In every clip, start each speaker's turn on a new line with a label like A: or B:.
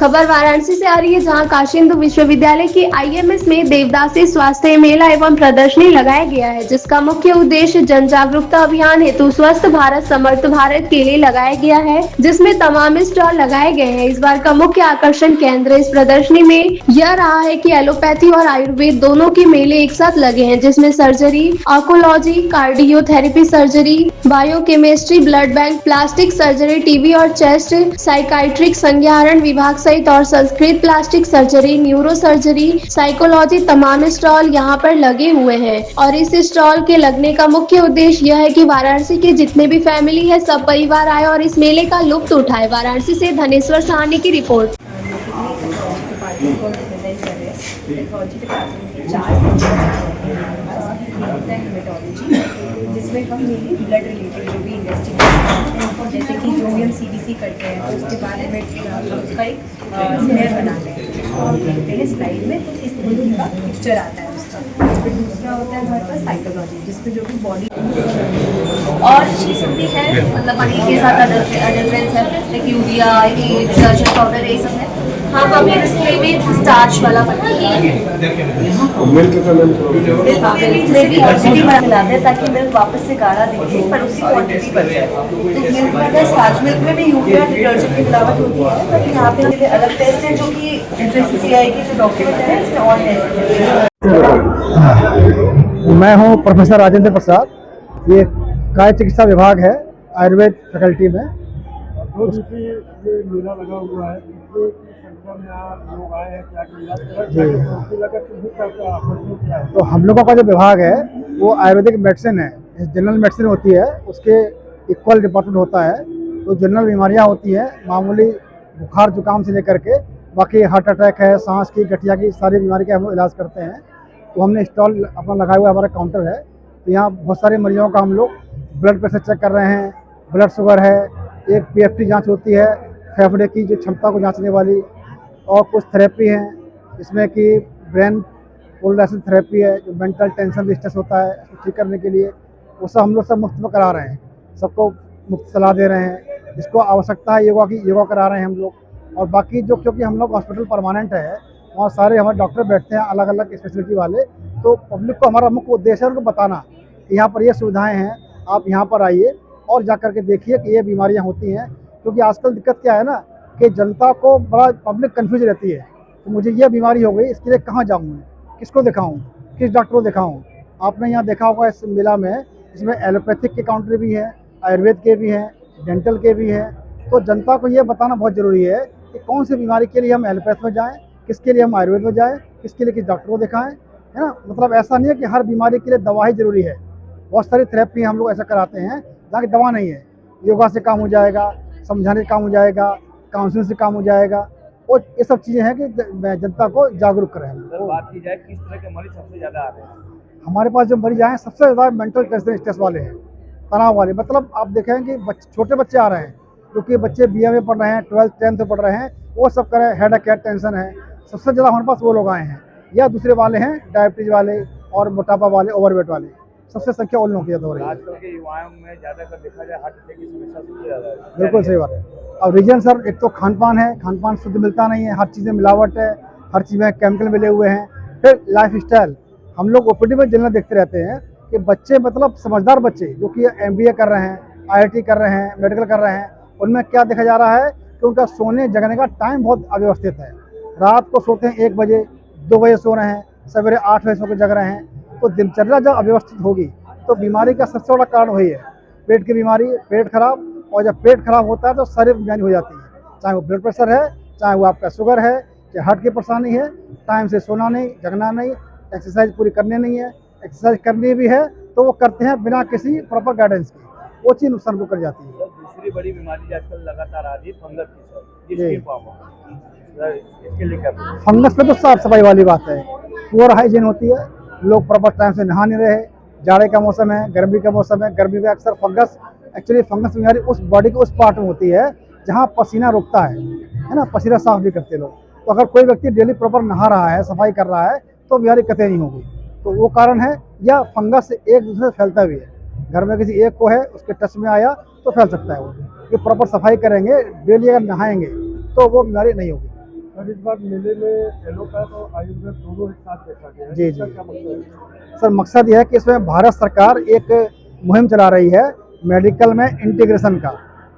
A: खबर वाराणसी से आ रही है, जहां काशी हिंदू विश्वविद्यालय की आईएमएस में देवदासी स्वास्थ्य मेला एवं प्रदर्शनी लगाया गया है, जिसका मुख्य उद्देश्य जन जागरूकता अभियान हेतु स्वस्थ भारत समर्थ भारत के लिए लगाया गया है, जिसमें तमाम स्टॉल लगाए गए हैं। इस बार का मुख्य आकर्षण केंद्र इस प्रदर्शनी में यह रहा है कि एलोपैथी और आयुर्वेद दोनों के मेले एक साथ लगे हैं, जिसमें surgery, oncology, cardiotherapy surgery, biochemistry, blood bank, plastic surgery, TB और चेस्ट, साइकाइट्रिक, संज्ञाहरण विभाग सहित और Sanskrit, plastic surgery, neuro surgery, psychology तमाम स्टॉल यहाँ पर लगे हुए हैं। और इस स्टॉल के लगने का मुख्य उद्देश्य यह है कि वाराणसी के जितने भी फैमिली है सब परिवार आए और इस मेले का लुत्फ उठाए। वाराणसी से धनेश्वर सहानी की रिपोर्ट।
B: जिसमें हम मेनली ब्लड रिलेटेड जो भी इन्वेस्टिगेशन जैसे कि जो भी हम सीबीसी करते हैं तो उसके बारे में हम उसका एक स्क्वायर बनाते हैं, जिसको हम देखते हैं स्लाइड में, तो इस तरीके का पिक्चर आता है उसका। फिर दूसरा होता है हमारे पास साइकोलॉजी, जिसमें जो भी बॉडी और चीज़ होती है, मतलब पानी के साथ अडल्ट्रेंस है लाइक यूरिया, डिटर्जेंट पाउडर, ये सब है। हाँ, हम ये डिस्प्ले में स्टार्च वाला बनाते हैं, मिल्क क्वांटिटी में मिलाते हैं ताकि मिल्क वापस से गाढ़ा दिखे, पर उसकी क्वांटिटी बढ़ जाए। तो मिल्क में स्टार्च मिल्क में भी यूरिया डिटर्जेंट की मिलावट होती है, बट यहाँ पे अलग टेस्ट है जो कि एनसीसीआई के जो डॉक्यूमेंट है इसमें और टेस्ट।
C: मैं हूँ प्रोफेसर राजेंद्र प्रसाद, ये काय चिकित्सा विभाग है आयुर्वेद फैकल्टी में।
D: ये मेला लगा हुआ है, लोग आए हैं, क्या
C: तो हम लोगों का जो विभाग है वो आयुर्वेदिक मेडिसिन है, जनरल मेडिसिन होती है, उसके इक्वल डिपार्टमेंट होता है। तो जनरल बीमारियां होती हैं, मामूली बुखार जुकाम से लेकर के बाकी हार्ट अटैक है, सांस की, गठिया की, सारी बीमारी का हम लोग इलाज करते हैं। तो हमने स्टॉल अपना लगाया हुआ, हमारा काउंटर है। तो यहाँ बहुत सारे मरीजों का हम लोग ब्लड प्रेशर चेक कर रहे हैं, ब्लड शुगर है, एक पीएफटी जाँच होती है, फेफड़े की जो क्षमता को जाँचने वाली, और कुछ थेरेपी हैं इसमें कि ब्रेन पोलराइजेशन थेरेपी है, जो मेंटल टेंशन स्ट्रेस होता है उसको ठीक करने के लिए, वो सब हम लोग सब मुफ्त में करा रहे हैं। सबको मुफ्त सलाह दे रहे हैं, जिसको आवश्यकता है योगा की, योगा करा रहे हैं हम लोग। और बाकी जो, क्योंकि हम लोग हॉस्पिटल परमानेंट है, वहाँ सारे हमारे डॉक्टर बैठते हैं अलग अलग स्पेशलिटी वाले। तो पब्लिक को हमारा मुख्य उद्देश्य है उनको बताना कि यहाँ पर ये सुविधाएँ हैं, आप यहाँ पर आइए और जा कर के देखिए कि ये बीमारियाँ होती हैं। क्योंकि आजकल दिक्कत क्या है ना कि जनता को बड़ा पब्लिक कन्फ्यूज रहती है, तो मुझे ये बीमारी हो गई, इसके लिए कहाँ जाऊँ मैं, किसको दिखाऊँ, किस डॉक्टर को दिखाऊँ। आपने यहाँ देखा होगा इस मेला में, इसमें एलोपैथिक के काउंटर भी हैं, आयुर्वेद के भी हैं, डेंटल के भी हैं। तो जनता को ये बताना बहुत ज़रूरी है कि कौन सी बीमारी के लिए हम एलोपैथ में जाएँ, किसके लिए हम आयुर्वेद में जाएँ, किसके लिए किस डॉक्टर को दिखाएँ, है ना। मतलब ऐसा नहीं है कि हर बीमारी के लिए दवा ही ज़रूरी है। बहुत सारी थेरेपी हम लोग ऐसा कराते हैं जहाँ की दवा नहीं है, योगा से काम हो जाएगा, समझाने से काम हो जाएगा, काउंसलिंग से काम हो जाएगा, और ये सब चीज़ें हैं कि जनता को जागरूक करें।
D: सर, बात की जाए किस तरह के मरीज सबसे ज़्यादा आ रहे हैं?
C: हमारे पास जो मरीज आए सबसे ज़्यादा मेंटल टेंशन स्ट्रेस वाले हैं, तनाव वाले। मतलब आप देखें कि छोटे बच्चे आ रहे हैं, क्योंकि बच्चे बीए में पढ़ रहे हैं, 12th 10th में पढ़ रहे हैं, वो सब करें, हेडेक है, टेंशन है, सबसे ज़्यादा हमारे पास वो लोग आए हैं। या दूसरे वाले हैं डायबिटीज़ वाले और मोटापा वाले, ओवरवेट वाले, सबसे संख्या उन लोगों की ज़्यादा हो रही है।
D: आजकल के युवाओं में ज़्यादातर देखा जाए हार्ट अटैक की समस्या सबसे ज़्यादा है।
C: बिल्कुल सही बात है। अब रीजन सर, एक तो खान पान है, खान पान शुद्ध मिलता नहीं है, हर चीज़ में मिलावट है, हर चीज़ में केमिकल मिले हुए हैं। फिर लाइफ स्टाइल, हम लोग ओपीडी में जनरल देखते रहते हैं कि बच्चे, मतलब समझदार बच्चे जो कि एमबीए कर रहे हैं, आईआईटी कर रहे हैं, मेडिकल कर रहे हैं, उनमें क्या देखा जा रहा है कि उनका सोने जगने का टाइम बहुत अव्यवस्थित है। रात को सोते हैं 1 बजे, 2 बजे सो रहे हैं, सवेरे 8 बजे सो के जग रहे हैं। तो दिनचर्या जब अव्यवस्थित होगी तो बीमारी का सबसे बड़ा कारण वही है, पेट की बीमारी, पेट खराब। और जब पेट खराब होता है तो सारी बीमारी हो जाती है, चाहे वो ब्लड प्रेशर है, चाहे वो आपका शुगर है, चाहे हार्ट की परेशानी है। टाइम से सोना नहीं, जगना नहीं, एक्सरसाइज पूरी करनी नहीं है, एक्सरसाइज करनी भी है तो वो करते हैं बिना किसी प्रॉपर गाइडेंस के, वो चीज़ नुकसान को कर जाती है।
D: दूसरी बड़ी बीमारी आजकल लगातार आ रही है फंगस की, सर, इसके लिए क्या?
C: फंगस में तो साफ सफाई वाली बात है, पुअर हाइजीन होती है, लोग प्रॉपर टाइम से नहा नहीं रहे। जाड़े का मौसम है, गर्मी का मौसम है, गर्मी में अक्सर फंगस, एक्चुअली फंगस बीमारी उस बॉडी के उस पार्ट में होती है जहाँ पसीना रुकता है ना, पसीना साफ नहीं करते लोग। तो अगर कोई व्यक्ति डेली प्रॉपर नहा रहा है, सफाई कर रहा है, तो बीमारी कतई नहीं होगी। तो वो कारण है, या फंगस एक दूसरे से फैलता भी है, घर में किसी एक को है, उसके टच में आया तो फैल सकता है वो। ये प्रॉपर सफाई करेंगे, डेली अगर नहाएंगे तो वो बीमारी नहीं होगी।
E: सर इस बार मेले में एलोपैथ और आयुर्वेद दोनों एक साथ देखा गया है।
C: जी,
E: इसका
C: जी।
E: क्या मकसद है?
C: सर मकसद यह है कि इसमें भारत सरकार एक मुहिम चला रही है मेडिकल में इंटीग्रेशन का,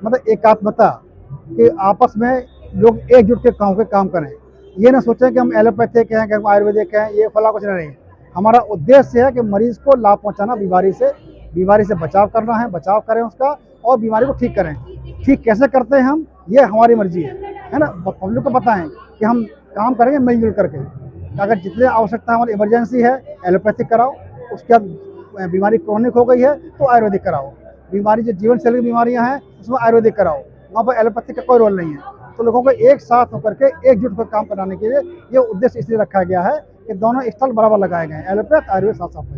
C: मतलब एकात्मता, कि आपस में लोग एकजुट के काम करें। ये ना सोचें कि हम एलोपैथिक हैं कि हम आयुर्वेदिक हैं, ये फला कुछ नहीं। हमारा उद्देश्य है कि मरीज़ को लाभ पहुंचाना, बीमारी से बचाव करना है, बचाव करें उसका और बीमारी को ठीक करें। ठीक कैसे करते हैं हम, ये हमारी मर्जी है ना। पब्लिक को बताएं कि हम काम करेंगे मिलजुल करके। अगर जितने आवश्यकता हमारी इमरजेंसी है एलोपैथिक कराओ, उसके बाद बीमारी क्रोनिक हो गई है तो आयुर्वेदिक कराओ, बीमारी जो जीवन शैली की बीमारियां हैं उसमें आयुर्वेदिक कराओ, वहाँ पर एलोपैथिक का कोई रोल नहीं है। तो लोगों को एक साथ होकर के एकजुट होकर काम कराने के लिए ये उद्देश्य इसलिए रखा गया है कि दोनों स्थल बराबर लगाए गए हैं, एलोपैथ आयुर्वेद साथ साथ में।